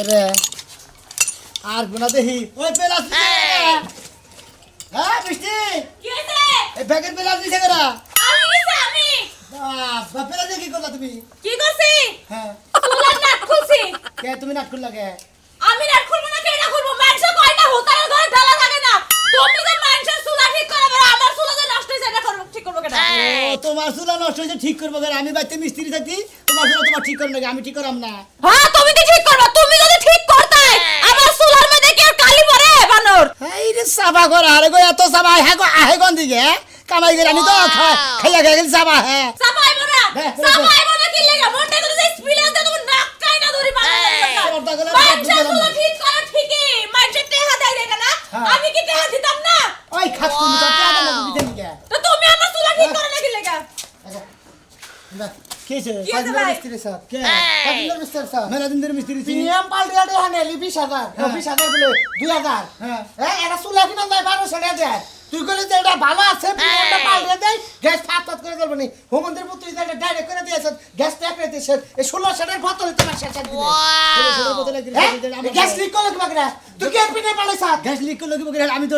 রে আর গুনা দেহি ওই পেলাস হ্যাঁ মিষ্টি কি হইছে? এই ব্যাগের পেলাস দিছে কেরা আমি বাপ পেলাস দিয়ে কি করলা তুমি কি করছি? হ্যাঁ চুলার নাট খুলছি। কে তুমি নাট করলা কে আমি নাট খুলবো না, কেডা খুলবো? মানুষ কয়টা হোতারের ঘরে ঢালা থাকে না। তুমি যে মানুষের চুলা ঠিক করবে, আমার চুলা যে নষ্ট হইছে এটা করব, ঠিক করবো কেডা? ও তোমার চুলা নষ্ট হয়েছে ঠিক করবো কেন আমি বাইতে মিস্ত্রি থাকি তোমার চুলা তোমার ঠিক করবে আমি ঠিক করাম না হ্যাঁ তুমি তো ঠিক করবা। তুমি যদি ঠিক করতে আমার চুলার মধ্যে কি আর কালি পড়ে বানর? এই রে সাবা কর আরে গো এত সাবা হে গো আহে কোন দিকে কামাই করে আমি তো খাইয়া গেল সাবা হ্যাঁ সাবাই মোরা সাবাই মোরা কি লাগা মোটে তো স্পিলে আছে তুমি নাক কাই না ধরি বানর। মানুষের চুলা ঠিক করা ঠিকই, মানুষের টেহা দেয় দেখে না, আমি কি টেহা দিতাম না? ওই খাস তুমি তো টাকা না দিতে নিকে তো তুমি আমার চুলা ঠিক করে না কি লাগা? কেছে কি হইছে ভাই? মিস্ত্রি স্যার কে কাটিলের মিস্ত্রি স্যার মেলা দিন ধরে মিস্ত্রি ছিল প্রিমিয়াম পাল্টিয়াডে হানেলি 20000 20000 বলে 2000 হ্যাঁ। হ্যাঁ এটা চুলা কিনা যায় 1200 টাকা দেয় তুই কইলি যে এটা ভালো আছে প্রিমিয়ামটা পাল্টিয়ে দেয় গ্যাস ফাত করে দেব নি হোমন্দির পুত্র এটা ডাইরেক্ট করে দিয়েছে গ্যাস ট্যাক রে দিয়েছে এই 1600 টাকার বোতল তোমার শেষ দিলে ষোলো বোতলে গ্যাস লিক করলে তোমাকে তুই কি পিনে পালে স্যার গ্যাস লিক করলো কি বলে আমি তো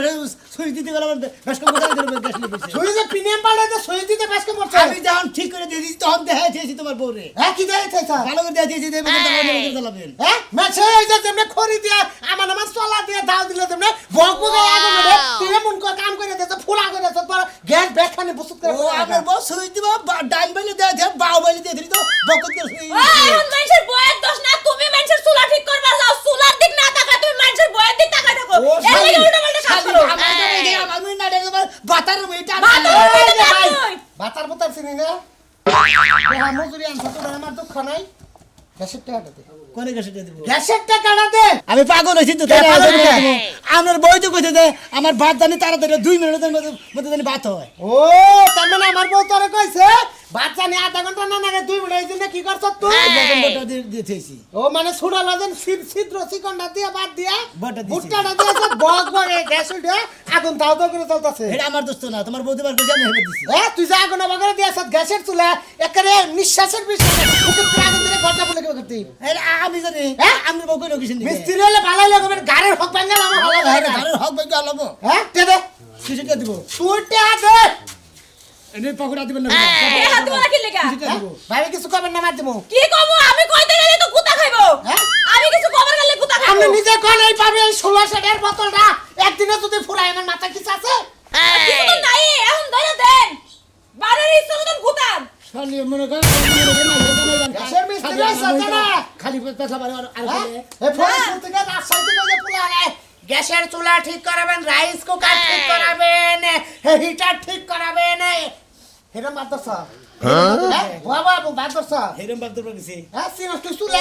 সুই দিতে গেলাম বেশ কম কথা ধরে গ্যাস লিক হইছে তুই যে প্রিমিয়াম পাল্টে তো সই দিতে পাস কে পড়ছে আমি যখন ঠিক করে দিয়ে দিছি তখন দেখা দিয়েছি তোমার বউরে হ্যাঁ কি দেয় স্যার ভালো করে দিয়ে দিয়েছি দেবে কিন্তু আমার মনে চালাবেন হ্যাঁ মেছে এই যে তুমি খড়ি দিয়া আমার চলা দিয়া দাও দিলে তুমি বক বক আগুন মধ্যে তুই এমন কাম করে দিতে ফুলা করে দিতে তোর গ্যাস ব্যাগখানে বসুত করে ও আপনার বউ সুই দিব ডাইন বাইলে দেয় দেয় বাও বাইলে দিয়ে দিলি তো বকত করে সুই এখন মানুষের বয়ের দোষ না, তুমি মানুষের চুলা ঠিক করবা যাও, চুলার দিক না তাকায় তুমি মানুষের বয়ের দিক তাকায় থাকো। ও এর লাগি উল্টো পাল্টা কাজ করো। আমি না দেখো বাতার মেটা বাতার বাতার চিনি না মজুরি আনছো তোর আমার দুঃখ নাই গ্যাসের টাকাটা দে কোনে গেছে দিয়ে দিব গ্যাসের টাকাটা দে আমি পাগল হইছি তো তাই আমার বই তো কইতে দে আমার ভাত জানি তাড়াতাড়ি 2 মিনিটের মধ্যে জানি ভাত হয় ও তার মানে আমার বউ তোরে কইছে বাচ্চা নি আধা ঘন্টা না না 2 মিনিট এই জন্য কি করছ তুই বটা দিয়ে দিয়েছি ও মানে ছুড়া লাদেন ছিদ্র চিকনটা দিয়া বাদ দিয়া বটা দিয়েছি বুটটাটা দিয়া বক বক গ্যাস উঠে আগুন দাও দাও করে চলতেছে এটা আমার দোস্ত না তোমার বউতে বার কইছে আমি হেবে দিছি তুই যা আগুন বাগারে দিয়াছ গ্যাসের চুলা একেবারে নিঃশ্বাসের বিষয় বুকের প্রাণ ধরে ঘরটা বলে কেউ করতে এটা আমি জানি আমি বউ কইলো কিছু নি মিস্ত্রি হলে ভালোই লাগবে গাড়ির হক ভাঙা আমার ভালো লাগে না আরে হক ভাই আলাবো হ্যাঁ দে দে কিছু দিয়ে দিব তুই টা দে এনে পকড়া দিবেন না এ হাত তোমার কি লাগা? কিছু দিয়ে দিব ভাই কিছু কবেন না মার দেবো কি কমু? আমি কইতে গেলে তো কুতা খাইবো। হ্যাঁ? আমি কিছু কবার গেলে কুতা আপনি খাইবো। নিজে কোন এই পাবে এই 1600 টাকার বোতলটা একদিনে যদি ফুরায় আমার মাথা কিছু আছে কিছু তো নাই, এখন ধরে দেন। বাড়ির ইচ্ছা মতন কুতান। খালি মনে কর গ্যাসের মিস্ত্রি আছে না খালি পেছা বারে আর এই ফরিদপুর থেকে রাজশাহী থেকে যে পোলা আয় গ্যাসের চুলা ঠিক করাবেন রাইস কুকার ঠিক করাবেন হিটার ঠিক করাবেন এরকম বাদরসা হ্যাঁ বাবা বাদরসা হেরম বাদ দেব গেছি হ্যাঁ সিনো তুই চুলা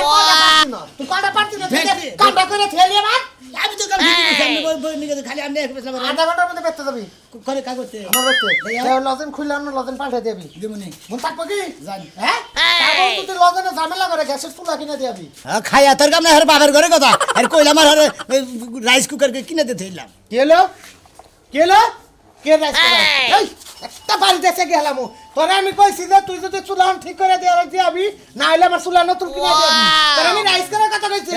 কটা পারতি না কাটা করে থেলিয়ে বাদ আমি তো কাল দিতে আমি বই নিয়ে খালি আমি এক পেছা বারে আধা ঘন্টার মধ্যে বেচতে যাবি করে কাগজতে আমার বেচতে লজেন খুললে অন্য লজেন পাল্টে দিবি দেমনি মন থাকবো কি জানি হ্যাঁ তারপর তুই লজেনে ঝামেলা করে গ্যাসের চুলা কিনে দিবি খাইয়া তোর কাম না হের বাবার ঘরে কথা আর কইলাম আর রাইস কুকার কিনে দিতে হইলাম কি হলো কি হলো কে রাইস কুকার এই একটা বাড়ি দেশে গেলাম তোরে আমি কইছি যে তুই যদি চুলা ঠিক করে দিবি না হলে আমার চুলা নতুন কিনে দিবি তোরে আমি রাইস করার কথা কইছি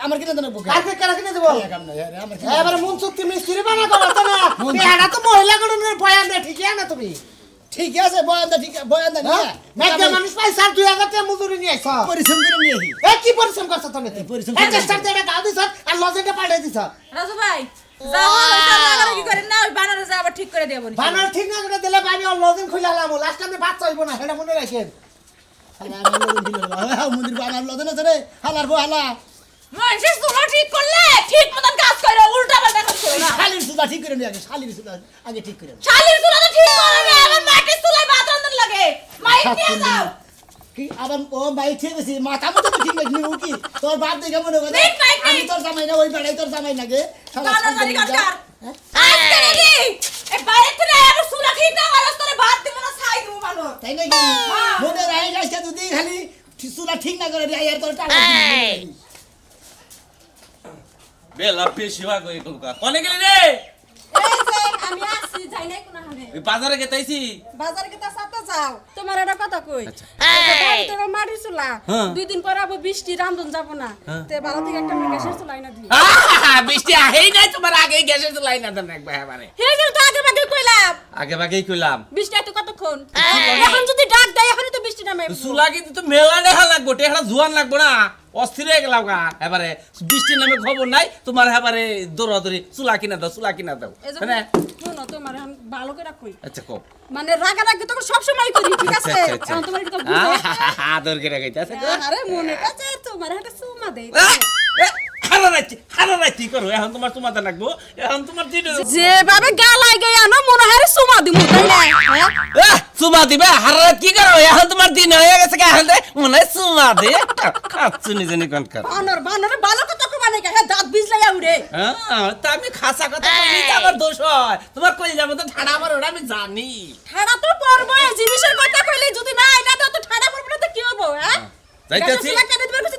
আমার কিনে দেন বুক কাকে কেন কিনে দেব কাম না আমার এবারে মন চুক্তি মিস্ত্রি বানা করো তো না এটা তো মহিলা গণনের বয়ান দে ঠিক না তুমি ঠিক আছে বয়ানদা ঠিক বয়ানদা হ্যাঁ মেঘে মানুষ পয়সা 2000 টাকা মজুরি নিয়ে আইছ পরিশ্রম করে নিয়ে আহি এ কি পরিশ্রম করছ তুমি পরিশ্রম এই চেষ্টা করে গাও দিছ আর লজেটা পাল্টে দিছ রাজু ভাই যাও না কি করেন না, ওই বানারে যা আবার ঠিক করে দেব নি। বানার ঠিক না করে দিলে আমি আর লজেন খুইলালাম লাস্ট টাইমে বাচ্চা হইব না সেটা মনে রাখেন মন্দির বানার লদন আছে রে হালার বউ হালা মানুষের চুলা ঠিক করলে ঠিক মতন কাজ করে, উল্টা পাল্টা কাজ করে না। শালির সুদা ঠিক করে নিয়ে আগে শালির সুদা আগে ঠিক করে শালির চুলা তো ঠিক করে না, আমার মাটির চুলায় ভাত রান্নার লাগে। মাইক নিয়ে যাও। কি আবার ও ভাই ঠিক আছে মাথা মতো তো ঠিক লাগনি ও কি তোর বাপ দেখে মনে করে ঠিক নাই, আমি ঠিক। তোর জামাই না ওই বেড়াই তোর জামাই নাগে দানা জানি কাটকার। আজকে নাকি এই বাইরে থেকে আমার চুলা ঠিক না আর তোরে ভাত দিব না ছাই দিব ভালো। তাই নাকি হ্যাঁ। মনে রাই গাছটা যদি খালি সুদা ঠিক না করে আর তোর টাকা বেলা পেশিবা কই কোকা কোনে গেলি রে এই যে আমি আসছি। আসছি যাই নাই কোন হানে ওই বাজারে গেতাইছি বাজারে কে তা সাথে যাও তোমার একটা কথা কই আচ্ছা। তোর মারি চুলা হ্যাঁ। 2 দিন পর আবো বৃষ্টি রামদন যাব না তে ভালো থেকে একটা গ্যাসের চুলা আইনা দিই বৃষ্টি আহেই নাই তোমার আগে গ্যাসের চুলাই না দেন একবার এবারে হে যে তো আগে ভাগে কইলাম আগে ভাগেই কইলাম বৃষ্টি এত কতক্ষণ এখন যদি ডাক দেয় এখনই তো বৃষ্টি নামে চুলা কিন্তু তো মেলা দেখা লাগবো টেহা জোয়ান লাগবো না অস্থির হয়ে গেলাম গা এবারে বৃষ্টির নামে খবর নাই তোমার এবারে দৌড়াদৌড়ি চুলা কিনা দাও এজন্য হ্যাঁ শুনো তোমার এখন ভালো করে কই আচ্ছা কো মানে রাগারাগি তো সব সময় করি ঠিক আছে এখন তোমার কি তো বুঝে আদর করে গাইতাছে আরে মনে কাছে তোমার একটা সুমা দেই হারারাইতি করো এখন তোমার তোমাদের লাগবো এখন তোমার যেভাবে গালায় গিয়ে আনো মনে হয় সুমা দিমু তাই না হ্যাঁ? চুমা দিবে হারারাত কি করো এখন তোমার দিন হয়ে গেছে এখন মনে হয় চুমা দে খাচ্ছু নিজে নিকন কর বানরে ভালো কথা কো মানে হ্যাঁ দাঁত বিজলাই উড়ে তা আমি খাসা কথা কইলি তো আমার দোষ হয় তোমার কই যাবো তো ঠাড়া আমার ওটা আমি জানি ঠাড়া তো পড়বো এই জিনিসের কথা কইলে যদি না আইনা দাও তো ঠাড়া পড়বে না তো কি হবো হ্যাঁ যাইতাছি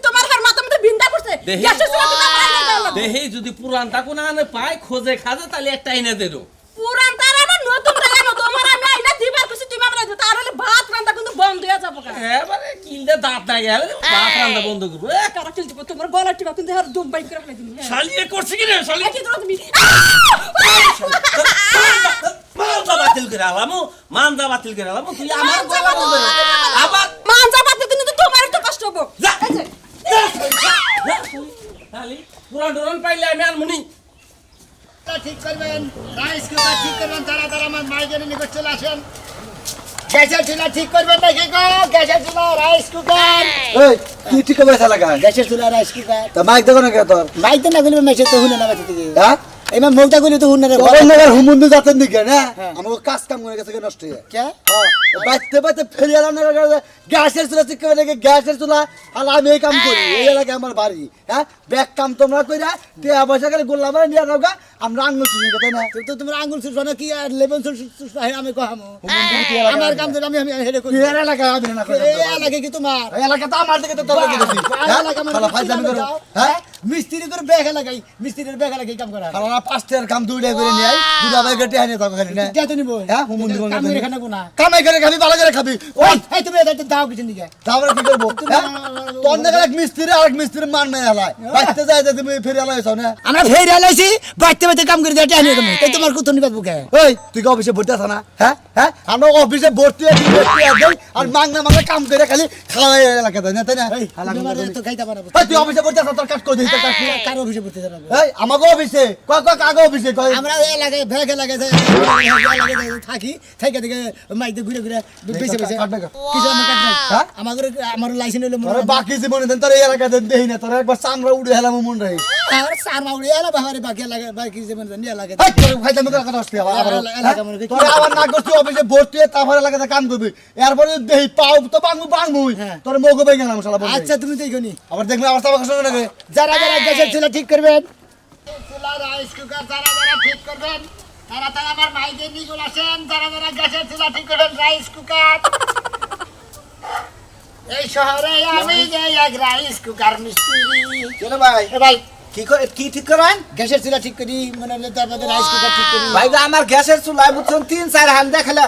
তোমার ঘর মাথা মধ্যে বিন্দা করছে দেহি। গ্যাসের চুলা তো আমার আইনা দাও লাগবে। দেহি যদি পুরান তাকো না আনে পায় খোঁজে খাজে তাহলে একটা এনে দেরো পুরান তারা না নতুন তারা না তোমার আমি আইনা দিবার কিছু তুমি আমরা দিও তার হলে ভাত রান্না কিন্তু বন্ধ হয়ে যাবো কেন এবারে কিলদে দাঁত না গেলে বাপ রান্দা বন্ধ করবো কারা কিল দিব তোমার গলা টিপা কিন্তু আর দুম বাইক করে ফেলে দিবি শালিয়ে করছে কি রে শালি কি ধরো তুমি মানজা বাতিল করে আলামু তুই আমার গলা বন্ধ করে আবার মানজা বাতে কিন্তু তোমার তো কষ্ট হবো যা। এই যে, শালি পুরান ডোরান পাইলে আমি আর মুনি ঠিক করবেন রাইস কুকার ঠিক করবেন তারা আমার মাইকের নিকট চলে আসেন গ্যাসের চুলা ঠিক করবেন না কি গো গ্যাসের চুলা রাইস কুকার এই কি ঠিক করে চালা গা গ্যাসের চুলা রাইস কুকার তা মাইক দেখো না কে তোর মাইক তো না গুলো মেসে তো হুনে না বাতি থেকে হ্যাঁ এমন মুখটা গুলি তো হুনে রে তোর নগর হুমুন্দু জাতের দিকে না আমাকে কাজ কাম করে গেছে নষ্ট হয়ে কে বাইতে বাইতে ফেরিয়ে আলাম না গ্যাসের চুলা ঠিক করে দেখে গ্যাসের চুলা আর আমি এই কাম করি এই এলাকায় আমার বাড়ি হ্যাঁ ব্যাগ কাম তোমরা কইরা টিয়া পয়সা করে গোল্লা মারে নিয়ে যাও গা আমরা আঙ্গুল চুষি তাই না তো তোমার আঙ্গুল সুস না কি আর লেবন সুস আমি কহামো আমার কাম তো আমি হেডে করি এই এলাকায় আমি না করে এই এলাকা কি তোমার এই এলাকা তো আমার দিকে তো তোর দিকে দেখি শালা ফাইজলামি করো হ্যাঁ মিস্ত্রি করে ব্যাগ লাগাই মিস্ত্রির ব্যাগ লাগাই কাম করা শালা পাঁচটার কাম দুইটা করে নিয়ে আই দুটা ভাই গেটে আনি তো খালি না কে তো নিব হ্যাঁ হুমুন্দু কাম করে খানা কোনা কামাই করে খাবি ভালো করে খাবি ওই এই তুমি এটা দাও কিছু দিকে তারপরে কি করবো তোর দেখে এক মিস্ত্রি আর এক মিস্ত্রি মান মেয়ে হালায় বাইতে যায় যে তুমি ফেরে হালাইছ না আমরা ফের এলাইছি বাইতে বাইতে কাম করে দিয়ে টাইনি তুমি তাই তোমার কত নিবাদ বুকে ওই তুই কি অফিসে ভর্তি আছ না হ্যাঁ হ্যাঁ আমরা অফিসে ভর্তি আছি আর মাংনা মাংনা কাম করে খালি খাওয়াই এলাকা তাই না তাই না তো খাইতে পারবো এই, তুই অফিসে ভর্তি আছ তোর কাজ করে দিই তোর কাজ করে। কার অফিসে পড়তে যাবো এই আমাকে অফিসে কয় কয় কাকে অফিসে কয় আমরা এলাকায় ব্যাগ এলাকায় থাকি থেকে থেকে মাইতে ঘুরে ঘুরে বেশি বেশি কাটবে কা? কিছু আমরা কাটবে হ্যাঁ? আমার লাইসেন্স হলো তোর বাকি জীবনে দেন তোর এই এলাকা দেন দেই না তোর একবার চামড়া উড়ে হেলাম মন রাই আর সার মাউড়ি এলা বাহারে বাকি এলাকা বাকি যেমন নিয়ে এলাকা এই তোর ফাইদা মুখে কথা আসছে আবার এলাকা মনে করি- তোর আবার না করছিস অফিসে ভর্তি হয়ে তারপর এলাকাতে কাম করবি এরপরে দেই পাও তো বাংমুই হ্যাঁ। তোর মগো বেগে গেলাম শালা বল আচ্ছা তুমি দেখো নি আবার দেখলে আমার সামনে শুনে নেবে যারা যারা গ্যাসের চুলা ঠিক করবেন চুলা রাইস কুকার যারা যারা ঠিক করবেন তারা তারা আমার মাইকে নিগুল আসেন যারা যারা গ্যাসের চুলা ঠিক করবেন রাইস কুকার এই শহরে আমি যে এক রাইস কুকার মিস্ত্রি কেন ভাই এ ভাই কি ঠিক করেন গ্যাসের চুলা ঠিক করি মানে হলো তারপরে রাইস কুকার ঠিক করি ভাই গো, আমার গ্যাসের চুলায় বুঝছেন 3-4 হান দেখালে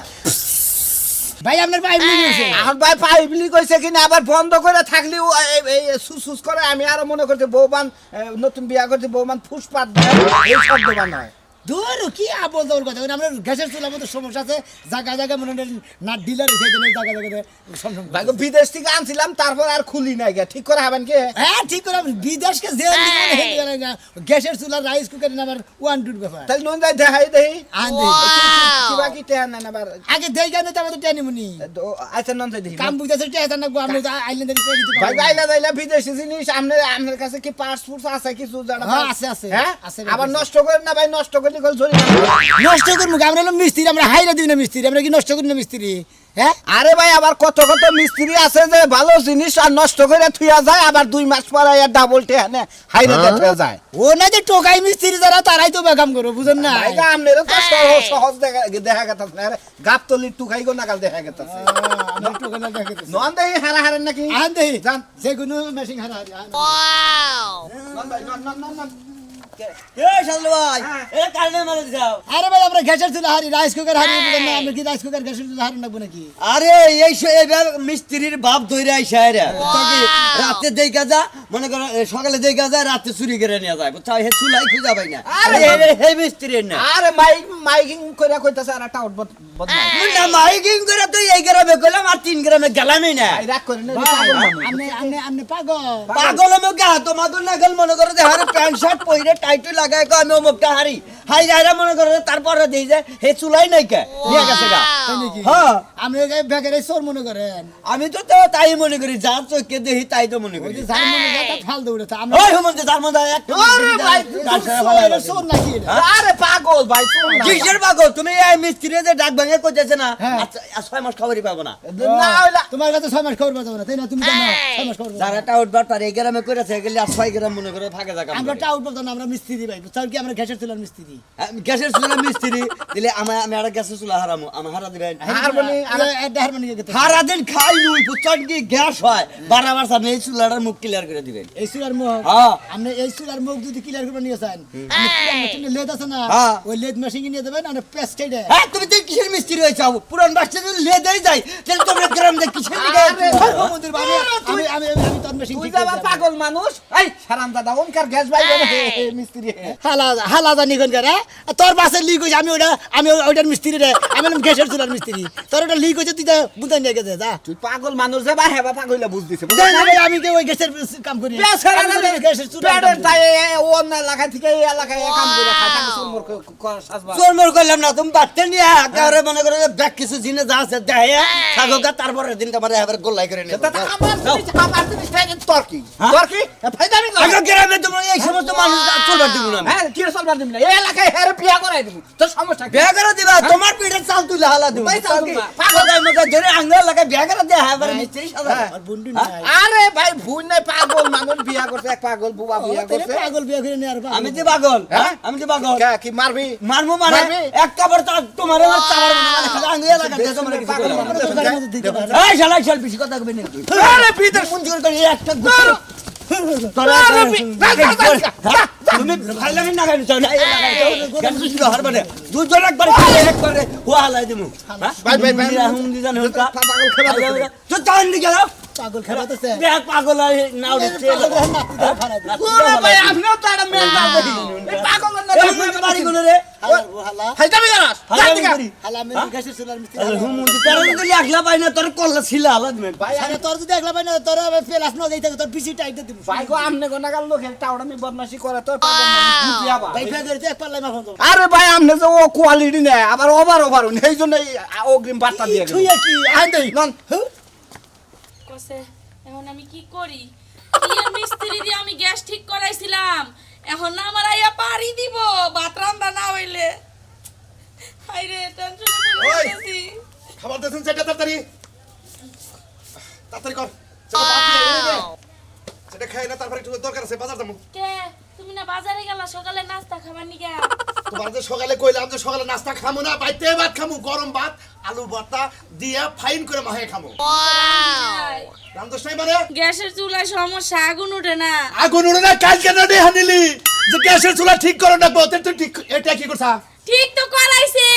ভাই আপনার পাইপ নিয়ে গেছে এখন ভাই পাইপলি কইছে কিনা আবার বন্ধ করে থাকলেও এই সুস করে আমি আরো মনে করছি বৌবান নতুন বিয়া করছে বৌবান ফুসপাত দেয় এই শব্দ বানায় দূর কি আবল দৌড় কথা আমরা গ্যাসের চুলার মধ্যে সমস্যা আছে জায়গা জায়গা মনে হয় না ডিলার সেই জন্য জায়গা জায়গাতে সমস্যা ভাই গো, বিদেশ থেকে আনছিলাম তারপর আর খুলি নাই গে ঠিক করে হবেন কি হ্যাঁ ঠিক করে বিদেশকে যে গ্যাসের চুলা রাইস কুকার আমার ওয়ান টুর ব্যাপার তাই নুন যাই দেখাই দেই আন দেই। কিবা কি টেন না আবার আগে দেই কেন তো আমাদের টেনে মুনি আচ্ছা নুন যাই দেই কাম বুঝতেছে টেনে না গো আমরা আইল্যান্ডে দিতে ভাই গাইলা গাইলা বিদেশি জিনিস আপনার কাছে কি পাসপোর্ট আছে কিছু জানা হ্যাঁ, আছে, আছে। হ্যাঁ আছে, আবার আছে। নষ্ট করেন না ভাই নষ্ট করলে কল জরি নষ্ট করবো আমরা হলো মিস্ত্রি আমরা হাইরা দিই না মিস্ত্রি আমরা কি নষ্ট করি না মিস্ত্রি হ্যাঁ আরে ভাই আবার কত কত মিস্ত্রি আছে যে ভালো জিনিস আর নষ্ট করে থুয়া যায় আবার 2 মাস পরে আর ডাবল টেনে হাইরা দিয়ে যায় ও না যে টোকাই মিস্ত্রি যারা তারাই তো বেকাম করো বুঝেন না ভাই আমনেরও তো সহজ দেখা গেতাছে না আরে গাবতলি টুকাই গো নাগাল দেখা গেতাছে আমরা টোকা না দেখে নন দেই হারা হারেন নাকি আন দেই যান যে কোনো মেশিন হারা নন ভাই নন নন নন নন এই শালা ভাই এ কারণে মারা দিছাও আরে ভাই আমরা গ্যাসের চুলা হারি রাইস কুকার হারি বলেন না আমরা কি রাইস কুকার গ্যাসের চুলা হারি নাকবো নাকি আরে এই মিস্ত্রির বাপ ধইরা আইসা রে তোকে রাতে দেইকা যা মনে কর সকালে দেইকা যা রাতে চুরি করে নিয়ে যায় বুঝছা হে চুলাই খুঁজা পাই না আরে হে মিস্ত্রির না আরে মাইকিং কইরা কইতাছে আর একটা উঠবত বদমাই না মাইকিং করে তুই এই গ্রামে কইলাম আর 3 গ্রামে গেলামই না রাগ করে না আপনি পাগল পাগল মো গা তোমাদের নাগল মনে করে যে হারে প্যান্ট শার্ট পরে টাইটু লাগায় কো আমি অমুকটা হারি হাই যাইরা মনে করে তারপরে দেই যে হে চুলাই নাই কে নিয়ে গেছে গা তাই নাকি হ্যাঁ আপনি বেকার চোর মনে করেন আমি তো তাই মনে করি যা চোখে দেখি তাই তো মনে ওই করি যে যার মনে যায় তার ফাল দৌড়েছে আমরা ওই হুমন্তে তার মধ্যে একটা আরে ভাই, এটা চোর নাকি এটা? আরে পাগল ভাই শুন না কিসের পাগল তুমি এই মিস্ত্রি যে ডাক ভাঙে কইতেছে না হ্যাঁ। আচ্ছা 6 মাস খবরই পাবো না না হইলা তোমার কাছে 6 মাস খবর পাবো না তাই না তুমি জানো 6 মাস খবর পাবো না। যারা টাউট বার তার এই গ্রামে কইরাছে গেলে আর 6 গ্রাম মনে করে ফাঁকে জায়গা আমরা টাউট পাবো না আমরা মিস্ত্রি ভাই তাহলে কি আমরা গ্যাসের চুলার মিস্ত্রি গ্যাসের চুলা মিস্ত্রি দিলে আমি আর গ্যাসের চুলা হারামো আমি হারা দিবেন হারমোনি সারা দিন খাই নুই বুঝছেন কি গ্যাস হয় বারবার সামনে এই চুলাটার মুখ ক্লিয়ার করে দিবেন এই চুলার মুখ হ্যাঁ আপনি এই চুলার মুখ যদি ক্লিয়ার করে নিয়ে যান আপনি পুরান মেশিনে লেদ আছে না হ্যাঁ। ওই লেদ মেশিন নিয়ে দেবেন আর পেস্ট কেটে হ্যাঁ তুমি তো কিসের মিস্ত্রি হয়েছে পুরান বাচ্চা যদি লেদেই যায় তাহলে তোমরা গ্রাম যে কিসের দিকে মন্দির বাবা আমি আমি আমি তোর মেশিন তুই ঠিক যাবা পাগল মানুষ এই সারাম দাদা ওনকার গ্যাস ভাই মিস্ত্রি হালা জানি কোন করে তোর পাশে লিক হইছে আমি ওইটার মিস্ত্রি রে আমি হলাম গ্যাসের চুলার মিস্ত্রি তোর ওটা লিক হইছে তুই তো বুঝাই নিয়ে গেছে যা তুই পাগল মানুষ যাবা হেবা পাগলটা বুঝ দিছে জানি না ভাই, আমি কি ওই গ্যাসের কাম করি আমি করি গ্যাসের চুলার কাম করি। তাই অন্য এলাকা থেকে এই এলাকায় কাম করে খায় তাকে সুরমুর সাজবা চোরমোর করলাম না তুমি বাচ্চা নিয়ে একেবারে মনে করে যে ব্যাগ কিছু জিনিস যা আছে দেয় থাকুক তারপরে দিন আমার এবার গোল্লাই করে নিয়ে আমার জিনিস থেকে তর্কি তর্কি ফায়দামি না আগে গ্রামে তোমার এই সমস্ত মানুষ চলবার দিব না হ্যাঁ কি সলবার দিবি না এই এলাকায় হেরে বিয়া করাই দিব তোর সমস্যা কি বিয়া করে দিবা তোমার পিঠে চাল তুলে হালা দিব ভাই, চাল তুলবা। পাগল মতো ধরে আঙ্গুল লাগা বিয়া করে দেয়া এবার মিস্ত্রি সাজা আর বন্ধু নাই আরে ভাই ভুল নাই পাগল মানুষ বিয়া করছে এক পাগল বুবা বিয়া তাহলে করছে পাগল বিয়ে করে নিয়ে আর পাগল। আমি যে পাগল হ্যাঁ? আমি যে পাগল কি মারবি মারমু মানে মারবি? এক কাপড় তার তোমার আমার চাবার মানে খালি আঙ্গুল লাগা দিয়ে তোমরা কিছু পাগল করো না। মানুষ। দোকানের মধ্যে দিতে পারে। এই শালা শাল বেশি কথা কইবে নাকি আরে বিদের মন জোর করে একটা গুছিয়ে তোরা তুমি ভালো লাগে না গাইছো না এই লাগাই তো কেন কিছু হার মানে দুজন একবার একবারে হুয়া হালাই দিমু ভাই, হুম দিজান হলকা পাগল খেলা তো টান দি গেল পাগল খেলাতেছে দেখ পাগল না উঠছে ওরে ভাই আপনিও তো একটা মেল দাও দেখি এই পাগল না বাড়ি গুলো রে হালা ফায়দামি না হালা আমি গ্যাসের চুলার মিস্ত্রি হুম দি তার মধ্যে একলা পাই না তোর কল্লা ছিল আলাদ মে আরে তোর যদি একলা পাই না তোর ফেলাস না যাইতে তোর পিসি টাইট দিব ভাই গো আমনে গো নাগাল লোকের টাউডামি বদমাশি করে তোর পাগল মানুষ বুঝিয়া বা ভাই ফেলে এক পাল্লাই মাখন তো আরে ভাই আমনে যে ও কোয়ালিটি নেই আবার ওভার এই জন্য অগ্রিম বার্তা দিয়ে গেল তুই কি আই দেই নন কসে এখন আমি কি করি কি আর মিস্ত্রি দিয়ে আমি গ্যাস ঠিক করাইছিলাম এখন না আমার আইয়া পারি দিব ভাত রান্না না হইলে হাইরে টেনশনে পড়ে ওই! গেছি খাবার দিয়েছেন সেটা তাড়াতাড়ি তাড়াতাড়ি কর সেটা ভাত দিয়ে এনে দে। সেটা খাই না তারপরে একটু দরকার আছে বাজার যাবো কে তুমি না বাজারে গেলা সকালে নাস্তা খাবার নিগা তোমার যে সকালে কইলাম যে সকালে নাস্তা খামু না বাইতে ভাত খামু গরম ভাত আলু ভর্তা দিয়ে ফাইন করে মাহে খামু রামদোষ নাই মানে গ্যাসের চুলায় সমস্যা আগুন উঠে না আগুন উড়ে না কাজ কেন রে হানিলি যে গ্যাসের চুলা ঠিক করো না বলতে তুই ঠিক এটা কি করছা ঠিক তো করাইছি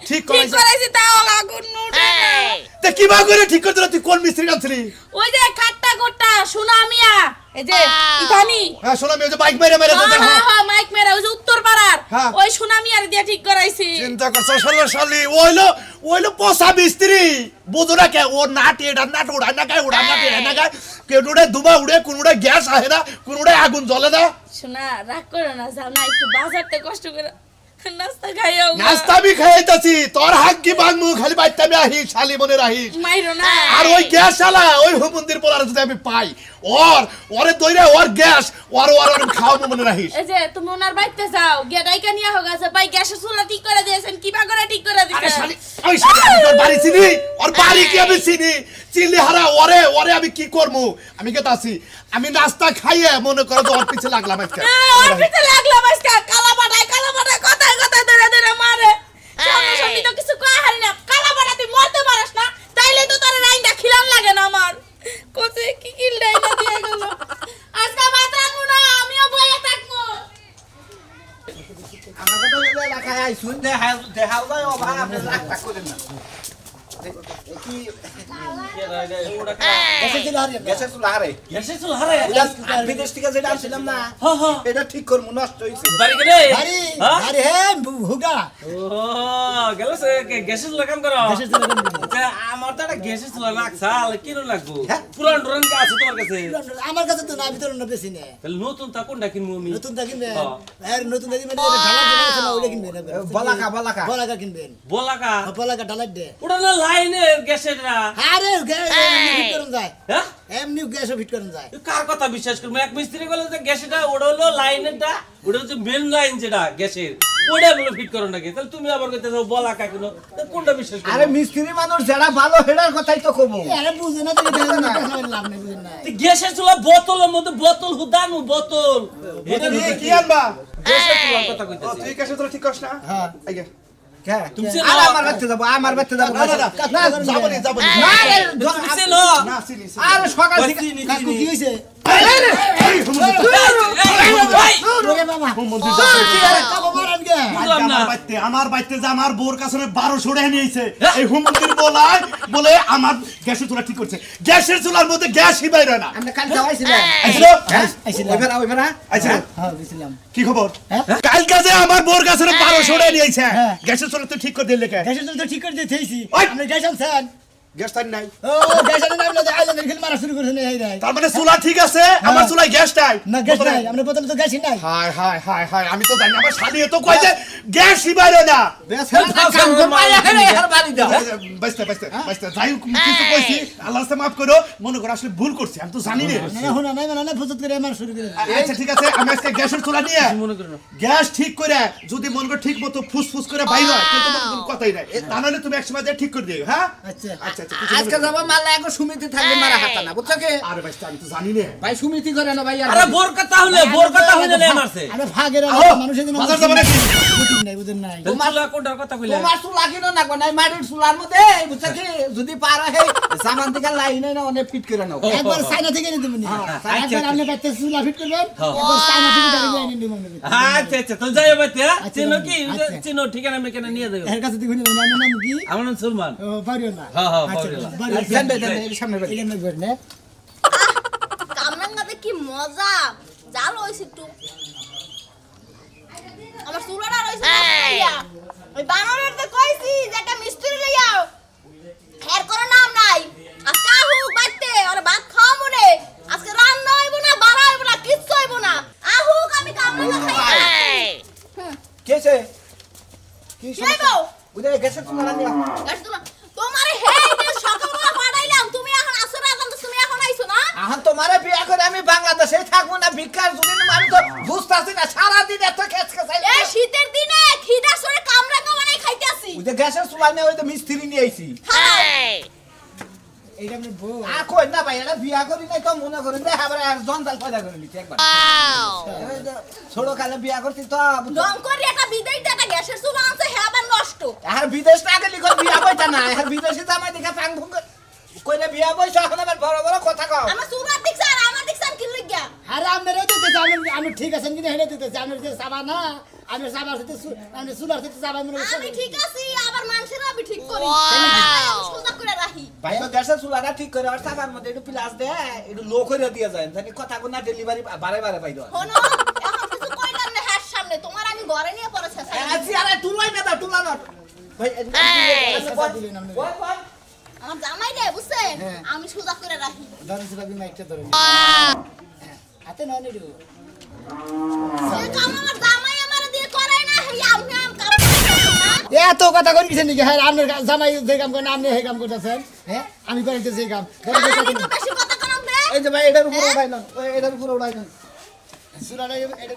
ঠিক করাইছে? করাইছি তাও আগুন উঠে না তে কিবা করে ঠিক করতে তুই কোন মিস্ত্রি আনছিলি ওই যে খাট্টা কোট্টা সুনামিয়া এই যে ইতানি হ্যাঁ শোনা আমি ওই যে বাইক মেরে মেরে হ্যাঁ দিতে হ্যাঁ হ্যাঁ মাইক মেরা ওই যে উত্তর পাড়ার হ্যাঁ। ওই সুনামিয়ার দিয়ে ঠিক করাইছি চিন্তা করছো শালি ওইলো পোষা মিস্ত্রি বুঝো না কে ও নাট এটা নাট উড়ায় না কে উড়ায় না কে না কে কেউ উড়ে দুবা উড়ে কোন উড়ে গ্যাস আহে না কোন উড়ে আগুন জ্বলে না শোনা রাগ করো না যাও না একটু বাজারতে কষ্ট করে নাস্তা খাইও গো। নাস্তা আমি খাইতেছি তোর হাত কি বাংমু খালি বাইতে আমি আহিস শালি মনে রাহিস মাইরো না আর ওই গ্যাস চালা ওই মন্দির পোলার যদি আমি পাই ওরে দইরা ওর গ্যাস ওর খাওয়াবো মনে রাহিস এই যে তুমি ওনার বাড়িতে যাও গিয়ে ডাইকা নিয়ে হোক আছে ভাই গ্যাসের চুলা ঠিক করে দিয়েছেন কিবা করে ঠিক করে আরে দিয়েছেন শালি ওই শালি আমি তোর বাড়ি চিনি ওর বাড়ি কি আমি চিনি চিনলি হারা ওরে আমি কি করবো আমি কে তাছি আমি নাস্তা খাইয়ে মনে করো যে ওর পিছে লাগলাম আজকে ওর পিছে লাগলাম আজকে কালা পাটায় কথায় কথায় ধরে ধরে মারে সামনে সামনে তো কিছু কয় হারি না কালা পাটা তুই মরতে পারিস না তাইলে তো তোর রাইন্দা খিলান লাগে না আমার কোসে কি কিল ডাইনা দিয়ে গেল আজকে ভাত রাখবো না আমিও বইয়ে থাকবো আইছুন দেখাও যায় অভাব আপনি রাখতা করেন না গ্যাসের চুলা হারে গ্যাসের চুলা হারে বিদেশ থেকে যেটা আনছিলাম না হ্যাঁ হ্যাঁ এটা ঠিক করবো নষ্ট হয়েছে বাড়ি গেলে আরে হ্যাঁ? আরে হে হুগা ও গেল সে গ্যাসের চুলা কাম করো গ্যাসের চুলা কাম করো। আচ্ছা, আমার তো একটা গ্যাসের চুলা লাগছাল কিনো লাগবো হ্যাঁ? পুরান টুরান কা আছে তোমার কাছে আমার কাছে তো না ভিতরে না বেশি নেই তাহলে নতুন তা কোনটা কিনবো আমি নতুন টা কিনবেন হ্যাঁ। আর নতুন টা কিনবেন ঢালা কিনবেন না ওইটা কিনবেন বলাকা বলাকা বলাকা কিনবেন বলাকা বলাকা ঢালা দে ওটা না লাইনের গ্যাসের না আরে ফিট করুন যায় হ্যাঁ এমনি গ্যাস ফিট করুন যায় কার কথা বিশ্বাস করবো এক মিস্ত্রি বলে যে গ্যাসটা ওটা হলো লাইনেরটা ওটা হচ্ছে মেন লাইন যেটা গ্যাসের ওটা বলে ফিট করো নাকি তাহলে তুমি আবার কইতেছো বলাকা কিনো তা কোনটা বিশ্বাস করবো আরে মিস্ত্রি মানুষ যারা ভালো হেডার কথাই তো কব আরে বুঝে না তো লাভ নেই বুঝেন না গ্যাসের চুলা বোতলের মধ্যে বোতল হুদানু বোতল এটা এ, কি আনবা গ্যাসের চুলার কথা ও, কইতেছি তুই কাছে তোরা ঠিক করছ না হ্যাঁ আইগে তুমি আর আমার বাড়িতে যাবো না না না যাবো নি যাবো নি তুমি চেনো না চিনি আর সকাল থেকে চিনি কাকু কি হইছে এই হুমন্দির ওরে বাবা হুমন্দির কাকু মারান গে বুঝলাম না আমার বাইতে যে আমার বোর কাছে 1200 টাকা নিয়েছে এই হুমন্দির বলে আমার গ্যাসের চুলা ঠিক করছে গ্যাসের চুলার মধ্যে গ্যাসই বাইরে হয় না আমরা কাল যাওয়াইছিলাম আইছো আইছিলাম ওইবার আইছো হ্যাঁ দিছিলাম কি খবর হ্যাঁ? কাল কাজে আমার বোর কাছে 1200 টাকা নিয়েছে হ্যাঁ। গ্যাসের চুলা তো ঠিক করে দিলে কে গ্যাসের তো ঠিক করে দিতেছি ওই! আপনি গ্যাস আনছেন গ্যাস তাই নাই ও গ্যাসের নাম লদে আইলেন খেল মারা শুরু করেছেন এই নাই তার মানে চুলা ঠিক আছে আমার চুলায় গ্যাস নাই না গ্যাস নাই আমরা প্রথমে তো গ্যাসই নাই হায় হায় হায় হায় আমি তো জানি না, আমার শালি তো কয় যে গ্যাসই বাইরে না বাইস্তে যাই হোক, কিছু কইছি আল্লাহ রাস্তায় মাফ করো মনে করো আসলে ভুল করছি আমি তো জানি না না হোনা নাই মানে ফুজত করে মারা শুরু করে আচ্ছা ঠিক আছে আমি আজকে গ্যাসের চুলা নিয়ে মনে করো না। গ্যাস ঠিক করে যদি মনে করো ঠিক মতো ফুসফুস করে বাইরে হয় তাহলে তোমার কোনো কথাই নাই তা নাহলে তুমি এক সময় দিয়ে ঠিক করে দিও হ্যাঁ আচ্ছা আচ্ছা আচ্ছা কিছু মনে আজকে করো না। যাবো মাল্লা এখন সুমিতি থাকবে মারা হাতা না বুঝছো কি আরে বাইস্তে আমি তো জানি না ভাই সুমিতি করে না ভাই আর আরে বোর কথা হলে মারছে আরে ভাগের আহো, মানুষের দিন বাজার যাবো নাকি? বুঝিন নাই বুঝেন নাই তোমার কোনটার কথা কইলে তোমার চুলা কিনো না গো নাই মাটির চুলার মধ্যে বুঝছো কি যদি পারা হে সামান থেকে লাইন না অনেক ফিট করে নাও একবার চায়না থেকে এনে দেবেন একবার আপনি বাইতে চুলা ফিট করবেন একবার চায়না থেকে ডাইরেক্ট এনে দেবেন আচ্ছা আচ্ছা তো যাই বাইতে আচ্ছা, চিনো কি আচ্ছা। চিনো ঠিকানা মেকানা নিয়ে দেবো এর কাছে দেখুন আমার নাম কি আমার নাম সুলমান ও পারিও না হ্যাঁ, হ্যাঁ, আচ্ছা পারিও না। পারিও দেন দেন এই সামনে বাড়ি এখানে বের না কামরাঙ্গাতে কি মজা জাল হইছে একটু আমার চুলাটা রইছে ওই বানরের তো কইছি যে একটা মিস্ত্রি লইয়াও হের করে নাম নাই আজকে আহুক বাইতে ওরে ভাত খাওয়া মনে আজকে রান্না হইব না বাড়া হইব না কিচ্ছু হইব না আহুক আমি কামরাঙ্গা খাই কেছে কি কি হইব বুঝে গ্যাসের চুলা রান্না গাছ তুলা তোমারে হেই যে সকালবেলা পাঠাইলাম তুমি এখন আসো না তুমি এখন আইছো না এখন তোমারে বিয়া করে আমি বাংলাদেশে থাকবো না ভিক্ষার জন্য আমি তো বুঝতাছি না সারা দিন এত খেচ খেচাইলে এই শীতের দিনে খিদা সরে কামরাঙ্গা বানাই খাইতেছি ওই যে গ্যাসের চুলা নিয়ে ওই তো মিস্ত্রি নিয়ে আইছি এইটা আপনি বউ আর কই না ভাই এটা বিয়া করি নাই তো মনে করেন যে আবার আর জঞ্জাল পয়দা করে নিতে একবার ছোট কালে বিয়া করছি তো রং করে একটা বিদেশ দিয়ে একটা গ্যাসের চুলা আনছে হ্যাঁ আবার নষ্ট আর বিদেশ না গেলি কোন বিয়া বইতা না আর বিদেশে জামাই দেখা ফাং ফুং কইলে বিয়া বইছ এখন আবার বড় বড় কথা কও আমার চুলা দেখছ আর আমার দেখছ কি লাগিয়া আরে আপনারা দিতেছে আমি ঠিক আছেন কিনা হেলে দিতেছে আমি যে সাবা না আমি সাবার সাথে আমি সুলার সাথে সাবা মনে আমি ঠিক আছি আবার মানুষের আমি ঠিক করি সোজা করে রাখি ভাই তো গ্যাসের চুলাটা ঠিক করে আর সাবার মধ্যে একটু প্লাস দে একটু লো করে দিয়ে যায় জানি কথা কোনা ডেলিভারি বারে বারে পাই দাও শোনো এখন কিছু কইলাম না হ্যাঁ সামনে তোমার আমি ঘরে নিয়ে পড়েছে আছি আরে তুলাই না দাও তুলা না ভাই দিলেন আপনি আমার জামাই রে বুঝছেন আমি সোজা করে রাখি ধরেন সেটা বিমা একটা ধরেন হাতে না নিডু সে কাম আমার জামাই আমার দিয়ে করে না হে আমি কাম এত কথা কই কিছেন নাকি হ্যাঁ আপনার জামাই যে কাম করেন আপনি এই কাম করতেছেন হ্যাঁ আমি করিতেছি এই কাম আমি তো বেশি কথা কম দে এই যে ভাই এটার উপরে উঠাই না এটার উপরে উঠাই না সুলাটা এটা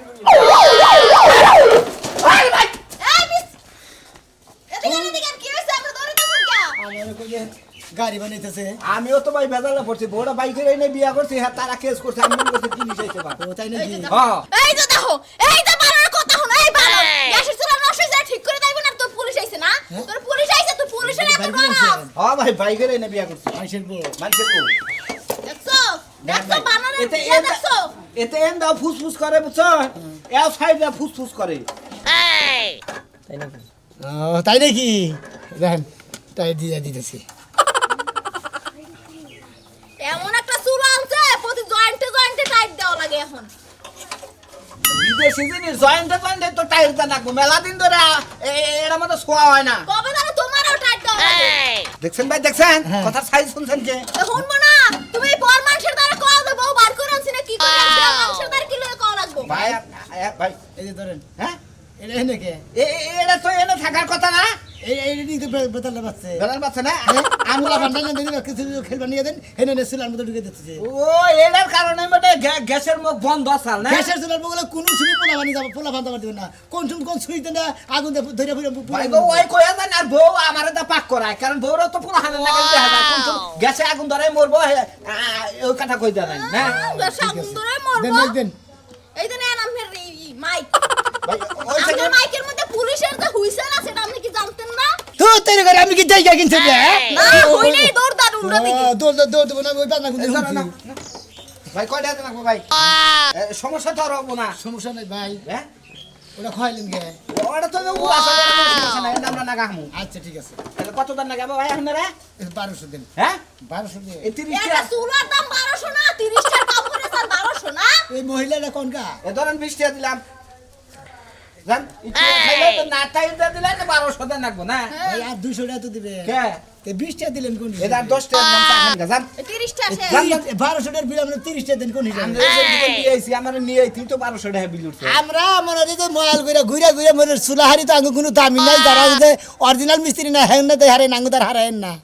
এই বিস এদিকে কি হইছে আমরা দৌড়াতেছেন কে আমার কই যে গাড়ি বানাইতেছে আমিও তো ভাই বেজালে পড়ছি বড় বাইকের এনে বিয়া করছি হ্যাঁ তারা কেস করছে আমি মনে করছি পুলিশ আইছে বা ও তাই নাকি হ্যাঁ এই যে দেখো এই যে বানরের কথা হলো এই বানর গ্যাসের চুলা নষ্ট হয়ে যায় ঠিক করে দেব না তোর পুলিশ আইছে না তোর পুলিশ আইছে তুই পুলিশের এত বড় হ্যাঁ ভাই বাইকের এনে বিয়া করছি আইছেন বউ মানুষের বউ দেখছো দেখছো বানরের এতে বিয়া দেখছো এতে এন দাও ফুসফুস করে বুঝছো এও সাইড দা ফুসফুস করে তাই নাকি? ও তাই নাকি দেখেন তাই দিয়ে দিতেছি এমন একটা চুল আনছে প্রতি জয়েন্টে জয়েন্টে টাইট দেওয়া লাগে এখন। বিদেশি জিনিস জয়েন্টে জয়েন্টে তো টাইট দেন রাখবো মেলা দিন ধরে এর মধ্যে শোয়া হয় না। কবে ধরে তোমারও টাইট দেওয়া লাগে? দেখছেন ভাই দেখছেন কথা সাইজ শুনছেন কে? শুনবো না, তুমি এই বর মানুষের দ্বারা কল দে বউ বার করে আনছি না কি করে আনছি মানুষের দ্বারা কি লয়ে কল লাগবো? ভাই ভাই এই যে ধরেন হ্যাঁ এটা এনে কে এটা তো এনে থাকার কথা না। এই নিয়ে তো বেতালে বাচ্চা বেলার পাচ্ছে না আঙুলা ভান্ডা না দিন কিছু খেলবা নিয়ে দেন এনে এনে চুলার মধ্যে ঢুকে দিতেছে ও এটার কারণে মানে গ্যাসের মুখ বন্ধ আছে না। গ্যাসের চুলার বগলে কোনো ছুরি পোলা বানি যাবো পোলা বান্ধা পারবে না কোন সময় কোন ছুরিতে না আগুন ধরে ফুরে ভাই বউ ওই কইয়া জান আর বউ আমারে দা পাক করায় কারণ বউরও তো পুরো হাতে লাগাই দেখা যায় কোন গ্যাসে আগুন ধরে মরবো ওই কথা কই জানেন না। গ্যাসে আগুন ধরে মরবো। দেন দেন এই দেন এর নামের মাইক। ভাই ওই থেকে আমাদের মাইকের মধ্যে পুলিশের যে হুইসেল আছে এটা আপনি কি জানতেন না? তো তৈরি করে আমি কি জায়গা কিনছি রে না হইলেই দৌড় দাঁড় উল্টা দিকে। দৌড় দেবো না ওই বান্না কিন্তু ভাই কয়টা রাখবো ভাই সমস্যা তো আর হবো না। সমস্যা নাই ভাই হ্যাঁ ওটা খাইলেন গে ওটা তো আসলে সমস্যা নাই আমরা না গামু। আচ্ছা ঠিক আছে তাহলে কত দাম লাগাবো ভাই আপনারা? 1200 দিন হ্যাঁ 1200 দিন এই 30 একটা চুলার দাম 1200 না 30 টাকা দাম করে স্যার 1200 না? এই মহিলাটা কোন গা এ ধরেন 20 টাকা দিলাম জান ইচ্ছে খাইলে তো না টাইম দিয়ে দিলে তো 1200 দেন রাখবো না। ভাই আর 200 টাকা তো দিবে কে তে 20 টাকা দিলেন কোন এটা 10 টাকা দাম চাখান জান। 30 টাকা শেষ। 1200 টাকার বিল আমরা 30 টাকা দেন কোন হিসাবে আমরা এই দিকে নিয়ে আইছি আমরা নিয়ে আইছি তো 1200 টাকা বিল উঠছে। আমরা মনে হয় যে ময়াল কইরা ঘুরে ঘুরে মনে চুলাহারি তো আঙ্গু কোনো দামি নাই যারা যে অরিজিনাল মিস্ত্রি না হেন না হারে নাঙ্গুদার হারায়েন না